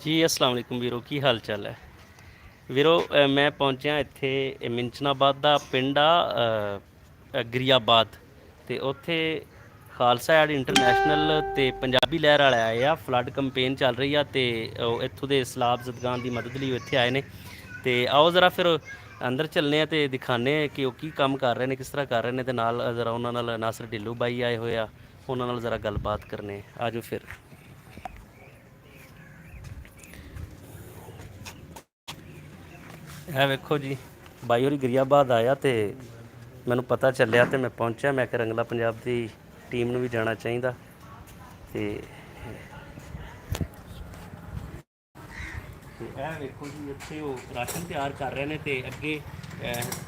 ਜੀ ਅਸਲਾਮ ਵਾਲੇਕੁਮ ਵੀਰੋ, ਕੀ ਹਾਲ ਚਾਲ ਹੈ ਵੀਰੋ। ਮੈਂ ਪਹੁੰਚਿਆ ਇੱਥੇ ਮਿੰਚਨਾਬਾਦ ਦਾ ਪਿੰਡ ਆ, ਗਰੀਆਬਾਦ, ਤੇ ਉੱਥੇ ਖਾਲਸਾ ਐਡ ਇੰਟਰਨੈਸ਼ਨਲ ਤੇ ਪੰਜਾਬੀ ਲਹਿਰ ਵਾਲੇ ਆਏ ਆ। ਫਲੱਡ ਕੰਪੇਨ ਚੱਲ ਰਹੀ ਆ ਤੇ ਉਹ ਇੱਥੋਂ ਦੇ ਸਲਾਬ ਜ਼ਦਗਾਨ ਦੀ ਮਦਦ ਲਈ ਉਹ ਇੱਥੇ ਆਏ ਨੇ। ਤੇ ਆਓ ਜ਼ਰਾ ਫਿਰ ਅੰਦਰ ਚੱਲਨੇ ਆ ਤੇ ਦਿਖਾਣੇ ਆ ਕਿ ਉਹ ਕੀ ਕੰਮ ਕਰ ਰਹੇ ਨੇ, ਕਿਸ ਤਰ੍ਹਾਂ ਕਰ ਰਹੇ ਨੇ, ਤੇ ਨਾਲ ਜ਼ਰਾ ਉਹਨਾਂ ਨਾਲ ਨਾਸਰ ਢਿੱਲੋਂ ਬਾਈ ਆਏ ਹੋਏ ਆ, ਉਹਨਾਂ ਨਾਲ ਜ਼ਰਾ ਗੱਲਬਾਤ ਕਰਨੇ। ਆਜੋ ਫਿਰ। ਇਹ ਵੇਖੋ ਜੀ, ਬਾਈ ਹੋਰੀ ਗਰੀਆਬਾਦ ਆਇਆ ਤੇ ਮੈਨੂੰ ਪਤਾ ਚੱਲਿਆ ਤੇ ਮੈਂ ਪਹੁੰਚਿਆ। ਮੈਂ ਕਿ ਰੰਗਲਾ ਪੰਜਾਬ ਦੀ ਟੀਮ ਨੂੰ ਵੀ ਜਾਣਾ ਚਾਹੀਦਾ। ਤੇ ਇਹ ਵੇਖੋ ਜੀ, ਇੱਥੇ ਉਹ ਰਾਸ਼ਨ ਤਿਆਰ ਕਰ ਰਹੇ ਨੇ ਤੇ ਅੱਗੇ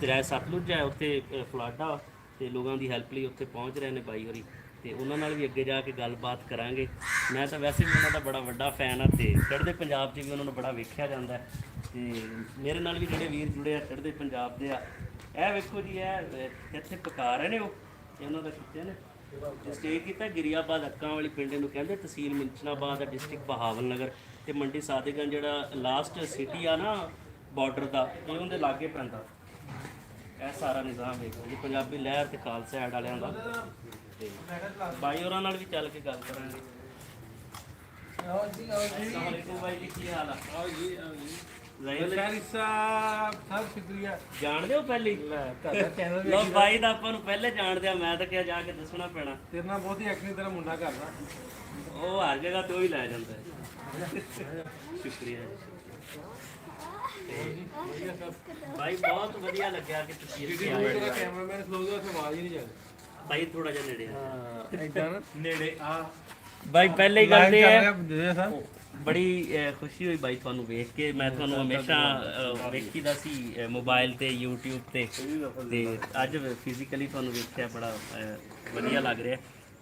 ਦਰਿਆ ਸਤਲੁਜ ਹੈ, ਉੱਥੇ ਫਲੱਡ ਆ ਤੇ ਲੋਕਾਂ ਦੀ ਹੈਲਪ ਲਈ ਉੱਥੇ ਪਹੁੰਚ ਰਹੇ ਨੇ ਬਾਈ ਹੋਰੀ। ਤੇ ਉਹਨਾਂ ਨਾਲ ਵੀ ਅੱਗੇ ਜਾ ਕੇ ਗੱਲਬਾਤ ਕਰਾਂਗੇ। ਮੈਂ ਤਾਂ ਵੈਸੇ ਵੀ ਉਹਨਾਂ ਦਾ ਬੜਾ ਵੱਡਾ ਫੈਨ ਆ ਤੇ ਚੜ੍ਹਦੇ ਪੰਜਾਬ 'ਚ ਵੀ ਉਹਨਾਂ ਨੂੰ ਬੜਾ ਵੇਖਿਆ ਜਾਂਦਾ ਤੇ ਮੇਰੇ ਨਾਲ ਵੀ ਜਿਹੜੇ ਵੀਰ ਜੁੜੇ ਆ ਚੜ੍ਹਦੇ ਪੰਜਾਬ ਦੇ ਆ। ਇਹ ਵੇਖੋ ਜੀ, ਇਹ ਇੱਥੇ ਪਕਾ ਰਹੇ ਨੇ ਉਹ, ਇਹਨਾਂ ਦਾ ਕਿੱਥੇ ਨੇ ਸਟੇ ਕੀਤਾ ਗਰੀਆਬਾਦ ਅੱਕਾਂ ਵਾਲੀ ਪਿੰਡ ਨੂੰ ਕਹਿੰਦੇ, ਤਹਿਸੀਲ ਮਿੰਚਨਾਬਾਦ, ਡਿਸਟ੍ਰਿਕਟ ਬਹਾਵਲ ਨਗਰ ਤੇ ਮੰਡੀ ਸਾਦਿਕਗੰਜ ਜਿਹੜਾ ਲਾਸਟ ਸਿਟੀ ਆ ਨਾ ਬਾਰਡਰ ਦਾ, ਇਹ ਉਹਦੇ ਲਾਗੇ ਪੈਂਦਾ। ਇਹ ਸਾਰਾ ਨਿਜ਼ਾਮ ਵੇਖੋ ਜੀ, ਪੰਜਾਬੀ ਲਹਿਰ ਤੇ ਖਾਲਸਾ ਐਡ ਵਾਲਿਆਂ ਦਾ। ਤੇ ਬਾਈ ਹੋਰਾਂ ਨਾਲ ਵੀ ਚੱਲ ਕੇ ਗੱਲ ਕਰਾਂਗੇ। अस्सलाम वालेकुम भाई जी, की हाल है? आओ जी ਸਾਹਿਬ ਸ਼ੁਕਰੀਆ। ਜਾਣਦੇ ਹੋ ਪਹਿਲੀ ਲੋ ਬਾਈ ਦਾ ਆਪਾਂ ਨੂੰ ਪਹਿਲੇ ਜਾਣਦੇ ਆ। ਮੈਂ ਤਾਂ ਕਿਹਾ ਜਾ ਕੇ ਦੱਸਣਾ ਪੈਣਾ। ਤੇਰੇ ਨਾਲ ਬਹੁਤੀ ਐਕਟਿੰਗ ਤੇਰਾ ਮੁੰਡਾ ਕਰਦਾ, ਉਹ ਹਰ ਜਗ੍ਹਾ ਤੇ ਉਹ ਹੀ ਲੈ ਜਾਂਦਾ ਹੈ। ਸ਼ੁਕਰੀਆ ਜੀ। ਭਾਈ ਬਹੁਤ ਵਧੀਆ ਲੱਗਿਆ ਕਿ ਤੁਸੀਂ ਇੱਥੇ ਆਏ। ਤੇਰਾ ਕੈਮਰਾਮੈਨ ਖਲੋਗਾ ਉੱਥੇ ਆਵਾਜ਼ ਹੀ ਨਹੀਂ ਜਾਂਦੀ। ਭਾਈ ਥੋੜਾ ਜਿਹਾ ਨੇੜੇ ਆ। ਹਾਂ ਇਦਾਂ ਨੇੜੇ ਆ ਭਾਈ ਪਹਿਲੇ ਹੀ ਗੱਲ ਤੇ ਹੈ, ਹੈ ਬੜੀ ਖੁਸ਼ੀ ਹੋਈ ਬਾਈ ਤੁਹਾਨੂੰ ਵੇਖ ਕੇ। ਮੈਂ ਤੁਹਾਨੂੰ ਹਮੇਸ਼ਾ ਵੇਖੀਦਾ ਸੀ ਮੋਬਾਈਲ ਤੇ YouTube ਤੇ ਅੱਜ ਫਿਜ਼ੀਕਲੀ ਤੁਹਾਨੂੰ ਵੇਖਿਆ, ਬੜਾ ਵਧੀਆ ਲੱਗ ਰਿਹਾ।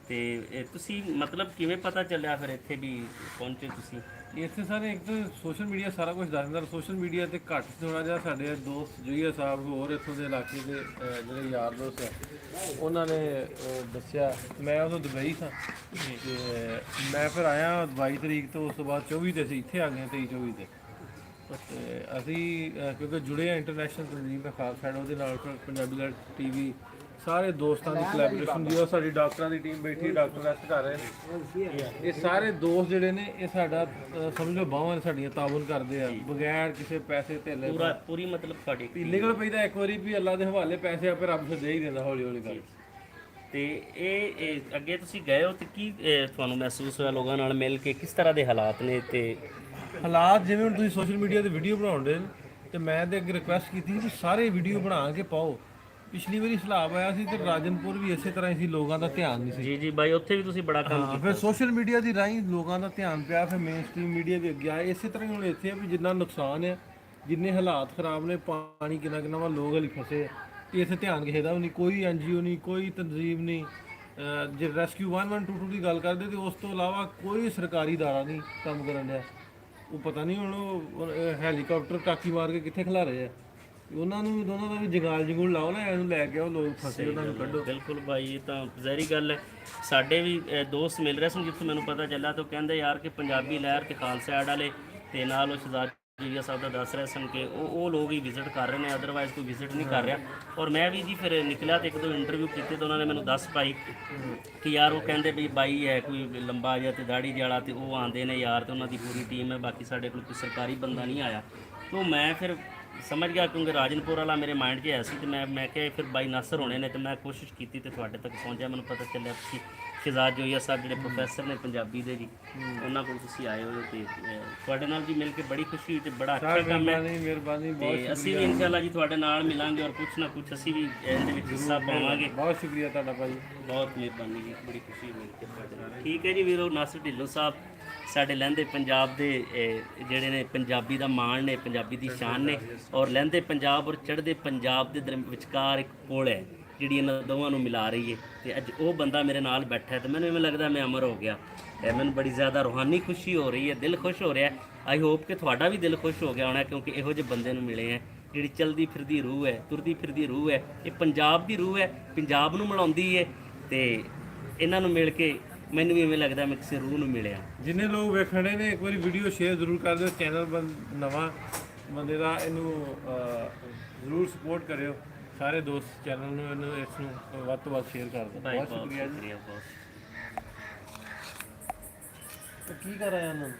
ਤੇ ਤੁਸੀਂ ਮਤਲਬ ਕਿਵੇਂ ਪਤਾ ਚੱਲਿਆ ਫਿਰ ਇੱਥੇ ਵੀ ਪਹੁੰਚੇ ਤੁਸੀਂ? ਇੱਥੇ ਸਾਰੇ ਇੱਕ ਤਾਂ ਸੋਸ਼ਲ ਮੀਡੀਆ ਸਾਰਾ ਕੁਝ ਦੱਸ ਦਿੰਦਾ। ਸੋਸ਼ਲ ਮੀਡੀਆ ਤੇ ਘੱਟ ਥੋੜਾ ਜਿਹਾ ਸਾਡੇ ਦੋਸਤ ਜੁਈਆ ਸਾਹਿਬ ਹੋਰ ਇੱਥੋਂ ਦੇ ਇਲਾਕੇ ਦੇ ਜਿਹੜੇ ਯਾਰ ਦੋਸਤ ਆ, ਉਹਨਾਂ ਨੇ ਦੱਸਿਆ। ਮੈਂ ਉਦੋਂ ਦੁਬਈ ਸਾਂ ਤੇ ਮੈਂ ਫਿਰ ਆਇਆ 22 ਤਰੀਕ ਤੋਂ, ਉਸ ਤੋਂ ਬਾਅਦ 24 ਤੇ ਅਸੀਂ ਇੱਥੇ ਆ ਗਏ, 23-24 ਤੇ। ਤੇ ਅਸੀਂ ਕਿਉਂਕਿ ਜੁੜੇ ਆ ਇੰਟਰਨੈਸ਼ਨਲ ਤਨਜ਼ੀਮ ਦਾ ਖਾਲਸਾ ਐਡ, ਉਹਦੇ ਨਾਲ ਫਿਰ ਪੰਜਾਬੀ ਲਹਿਰ TV ਸਾਰੇ ਦੋਸਤਾਂ ਦੀ ਕੋਲੈਬੋਰੇਸ਼ਨ ਦੀ। ਉਹ ਸਾਡੀ ਡਾਕਟਰਾਂ ਦੀ ਟੀਮ ਬੈਠੀ, ਡਾਕਟਰ ਰੈਸਟ ਕਰ ਰਹੇ ਨੇ। ਇਹ ਸਾਰੇ ਦੋਸਤ ਜਿਹੜੇ ਨੇ ਇਹ ਸਾਡਾ ਸਮਝ ਲਓ ਬਾਹਾਂ ਸਾਡੀਆਂ ਤਾਵਨ ਕਰਦੇ ਆ ਬਗੈਰ ਕਿਸੇ ਪੈਸੇ ਧੇਲੇ। ਪੂਰੀ ਮਤਲਬ ਤੁਹਾਡੀ ਨਿਕਲ ਪਈਦਾ ਇੱਕ ਵਾਰੀ ਵੀ ਅੱਲਾ ਦੇ ਹਵਾਲੇ ਪੈਸੇ ਆਪੇ ਰੱਬ ਫਿਰ ਦੇ ਹੀ ਦਿੰਦਾ ਹੌਲੀ ਹੌਲੀ ਗੱਲ। ਤੇ ਇਹ ਅੱਗੇ ਤੁਸੀਂ ਗਏ ਹੋ ਤੇ ਕੀ ਤੁਹਾਨੂੰ ਮਹਿਸੂਸ ਹੋਇਆ ਲੋਕਾਂ ਨਾਲ ਮਿਲ ਕੇ? ਕਿਸ ਤਰ੍ਹਾਂ ਦੇ ਹਾਲਾਤ ਨੇ? ਤੇ ਹਾਲਾਤ ਜਿਵੇਂ ਹੁਣ ਤੁਸੀਂ ਸੋਸ਼ਲ ਮੀਡੀਆ ਤੇ ਵੀਡੀਓ ਬਣਾਉਂਦੇ ਤੇ ਮੈਂ ਤੇ ਅੱਗੇ ਰਿਕੁਐਸਟ ਕੀਤੀ ਵੀ ਸਾਰੇ ਵੀਡੀਓ ਬਣਾ ਕੇ ਪਾਓ। ਪਿਛਲੀ ਵਾਰੀ ਸਲਾਬ ਆਇਆ ਸੀ ਤੇ ਰਾਜਨਪੁਰ ਵੀ ਇਸੇ ਤਰ੍ਹਾਂ ਹੀ ਸੀ, ਲੋਕਾਂ ਦਾ ਧਿਆਨ ਨਹੀਂ ਸੀ। ਜੀ ਬਾਈ, ਉੱਥੇ ਵੀ ਤੁਸੀਂ ਬੜਾ ਕੰਮ ਕੀਤਾ। ਫਿਰ ਸੋਸ਼ਲ ਮੀਡੀਆ ਦੀ ਰਾਹੀਂ ਲੋਕਾਂ ਦਾ ਧਿਆਨ ਪਿਆ, ਫਿਰ ਮੇਨ ਸਟ੍ਰੀਮ ਮੀਡੀਆ ਵੀ ਅੱਗੇ ਆਏ। ਇਸੇ ਤਰ੍ਹਾਂ ਹੀ ਹੁਣ ਇੱਥੇ ਵੀ ਜਿੰਨਾ ਨੁਕਸਾਨ ਹੈ, ਜਿੰਨੇ ਹਾਲਾਤ ਖਰਾਬ ਨੇ, ਪਾਣੀ ਕਿੰਨਾ ਵਾ, ਲੋਕ ਹਲੀ ਫਸੇ। ਇੱਥੇ ਧਿਆਨ ਕਿਸੇ ਦਾ ਵੀ ਨਹੀਂ, ਕੋਈ NGO ਨਹੀਂ, ਕੋਈ ਤਨਜ਼ੀਮ ਨਹੀਂ। ਜੇ ਰੈਸਕਿਊ 1-1-2-2 ਦੀ ਗੱਲ ਕਰਦੇ ਤੇ ਉਸ ਤੋਂ ਇਲਾਵਾ ਕੋਈ ਸਰਕਾਰੀ ਅਦਾਰਾ ਨਹੀਂ ਕੰਮ ਕਰਨ ਡਿਆ। ਉਹ ਪਤਾ ਨਹੀਂ ਹੁਣ ਉਹ ਹੈਲੀਕਾਪਟਰ ਟਾਕੀ ਮਾਰ ਕੇ ਕਿੱਥੇ ਖਿਲਾ ਰਹੇ ਆ। ਉਹਨਾਂ ਨੂੰ ਦੋਨਾਂ ਦਾ ਵੀ ਜਗਾਲ ਜਗੂਲ ਲਾਓ ਨਾ, ਇਹਨੂੰ ਲੈ ਕੇ ਆਓ, ਲੋਕ ਫਸੇ ਉਹਨਾਂ ਨੂੰ ਕੱਢੋ। ਬਿਲਕੁਲ ਬਾਈ, ਇਹ ਤਾਂ ਜ਼ਾਹਰੀ ਗੱਲ ਹੈ। ਸਾਡੇ ਵੀ ਦੋਸਤ ਮਿਲ ਰਹੇ ਸਨ ਜਿੱਥੋਂ ਮੈਨੂੰ ਪਤਾ ਚੱਲਿਆ, ਤਾਂ ਕਹਿੰਦੇ ਯਾਰ ਕਿ ਪੰਜਾਬੀ ਲਹਿਰ ਤੇ ਖਾਲਸਾ ਐਡ ਵਾਲੇ ਤੇ ਨਾਲ ਉਹ ਸ਼ਹਜ਼ਾਦ ਜੁਈਆ ਸਾਹਿਬ ਦਾ ਦੱਸ ਰਹੇ ਸਨ ਕਿ ਉਹ ਲੋਕ ਹੀ ਵਿਜ਼ਿਟ ਕਰ ਰਹੇ ਨੇ, ਅਦਰਵਾਈਜ਼ ਕੋਈ ਵਿਜ਼ਿਟ ਨਹੀਂ ਕਰ ਰਿਹਾ। ਔਰ ਮੈਂ ਵੀ ਜੀ ਫਿਰ ਨਿਕਲਿਆ ਤੇ ਇੱਕ ਦੋ ਇੰਟਰਵਿਊ ਕੀਤੇ ਤਾਂ ਉਹਨਾਂ ਨੇ ਮੈਨੂੰ ਦੱਸ ਪਾਈ ਕਿ ਯਾਰ ਉਹ ਕਹਿੰਦੇ ਵੀ ਬਾਈ ਹੈ ਕੋਈ ਲੰਬਾ ਜਿਹਾ ਤੇ ਦਾੜੀ ਵਾਲਾ, ਤੇ ਉਹ ਆਉਂਦੇ ਨੇ ਯਾਰ, ਤੇ ਉਹਨਾਂ ਦੀ ਪੂਰੀ ਟੀਮ ਹੈ, ਬਾਕੀ ਸਾਡੇ ਕੋਲ ਕੋਈ ਸਰਕਾਰੀ ਬੰਦਾ ਨਹੀਂ ਆਇਆ। ਤਾਂ ਮੈਂ ਫਿਰ ਸਮਝ ਗਿਆ, ਕਿਉਂਕਿ ਰਾਜਨਪੁਰ ਵਾਲਾ ਮੇਰੇ ਮਾਈਂਡ 'ਚ ਆਇਆ ਸੀ। ਤੇ ਮੈਂ ਕਿਹਾ ਫਿਰ ਬਾਈ ਨਾਸਰ ਹੋਣੇ ਨੇ, ਤੇ ਮੈਂ ਕੋਸ਼ਿਸ਼ ਕੀਤੀ ਤੇ ਤੁਹਾਡੇ ਤੱਕ ਪਹੁੰਚਿਆ। ਮੈਨੂੰ ਪਤਾ ਚੱਲਿਆ ਤੁਸੀਂ ਸ਼ਹਜ਼ਾਦ ਜੁਈਆ ਸਾਹਿਬ ਜਿਹੜੇ ਪ੍ਰੋਫੈਸਰ ਨੇ ਪੰਜਾਬੀ ਦੇ ਜੀ, ਉਹਨਾਂ ਕੋਲ ਤੁਸੀਂ ਆਏ ਹੋ। ਤੇ ਤੁਹਾਡੇ ਨਾਲ ਜੀ ਮਿਲ ਕੇ ਬੜੀ ਖੁਸ਼ੀ ਹੋਈ ਤੇ ਬੜਾ ਅੱਛਾ ਕੰਮ ਹੈ। ਮਿਹਰਬਾਨੀ, ਤੇ ਅਸੀਂ ਵੀ ਇਨਸ਼ਾਅੱਲਾ ਜੀ ਤੁਹਾਡੇ ਨਾਲ ਮਿਲਾਂਗੇ ਔਰ ਕੁਛ ਨਾ ਕੁਛ ਅਸੀਂ ਵੀ ਇਹਦੇ ਵਿੱਚ ਹਿੱਸਾ ਪਾਵਾਂਗੇ। ਬਹੁਤ ਸ਼ੁਕਰੀਆ ਤੁਹਾਡਾ ਭਾਈ, ਬਹੁਤ ਮਿਹਰਬਾਨੀ ਜੀ, ਬੜੀ ਖੁਸ਼ੀ ਮਿਲ ਕੇ ਤੁਹਾਡੇ ਨਾਲ। ਠੀਕ ਹੈ ਜੀ ਵੀਰੋ, ਨਾਸਰ ਢਿੱਲੋਂ ਸਾਹਿਬ ਸਾਡੇ ਲਹਿੰਦੇ ਪੰਜਾਬ ਦੇ ਜਿਹੜੇ ਨੇ, ਪੰਜਾਬੀ ਦਾ ਮਾਣ ਨੇ, ਪੰਜਾਬੀ ਦੀ ਸ਼ਾਨ ਨੇ। ਔਰ ਲਹਿੰਦੇ ਪੰਜਾਬ ਔਰ ਚੜ੍ਹਦੇ ਪੰਜਾਬ ਦੇ ਵਿਚਕਾਰ ਇੱਕ ਪੁਲ ਹੈ ਜਿਹੜੀ ਇਹਨਾਂ ਦੋਵਾਂ ਨੂੰ ਮਿਲਾ ਰਹੀ ਹੈ। ਤੇ ਅੱਜ ਉਹ ਬੰਦਾ ਮੇਰੇ ਨਾਲ ਬੈਠਾ ਹੈ ਤੇ ਮੈਨੂੰ ਇਵੇਂ ਲੱਗਦਾ ਮੈਂ ਅਮਰ ਹੋ ਗਿਆ। ਮੈਨੂੰ ਬੜੀ ਜ਼ਿਆਦਾ ਰੂਹਾਨੀ ਖੁਸ਼ੀ ਹੋ ਰਹੀ ਹੈ, ਦਿਲ ਖੁਸ਼ ਹੋ ਰਿਹਾ। ਆਈ ਹੋਪ ਕਿ ਤੁਹਾਡਾ ਵੀ ਦਿਲ ਖੁਸ਼ ਹੋ ਗਿਆ ਹੋਣਾ, ਕਿਉਂਕਿ ਇਹੋ ਜਿਹੇ ਬੰਦੇ ਨੂੰ ਮਿਲੇ ਹੈ ਜਿਹੜੀ ਚਲਦੀ ਫਿਰਦੀ ਰੂਹ ਹੈ, ਤੁਰਦੀ ਫਿਰਦੀ ਰੂਹ ਹੈ। ਇਹ ਪੰਜਾਬ ਦੀ ਰੂਹ ਹੈ, ਪੰਜਾਬ ਨੂੰ ਮਿਲਾਉਂਦੀ ਹੈ। ਤੇ ਇਹਨਾਂ ਨੂੰ ਮਿਲ ਕੇ ਮੈਨੂੰ ਵੀ ਐਵੇਂ ਲੱਗਦਾ ਮੈਂ ਕਿਸੇ ਰੂਹ ਨੂੰ ਮਿਲਿਆ। ਜਿੰਨੇ ਲੋਕ ਵੇਖਣੇ ਨੇ ਇੱਕ ਵਾਰੀ ਵੀਡੀਓ ਸ਼ੇਅਰ ਜ਼ਰੂਰ ਕਰ ਦਿਓ। ਚੈਨਲ ਨਵਾਂ ਬੰਦੇ ਦਾ, ਇਹਨੂੰ ਜ਼ਰੂਰ ਸਪੋਰਟ ਕਰਿਓ ਸਾਰੇ ਦੋਸਤ। ਚੈਨਲ ਨੂੰ ਇਹਨੂੰ ਇਸ ਨੂੰ ਵੱਧ ਤੋਂ ਵੱਧ ਸ਼ੇਅਰ ਕਰ ਦਿਓ। ਬਹੁਤ ਸ਼ੁਕਰੀਆ ਜੀ। ਬਹੁਤ। ਕੀ ਕਰ ਆਇਆ ਉਹਨਾਂ ਨੂੰ?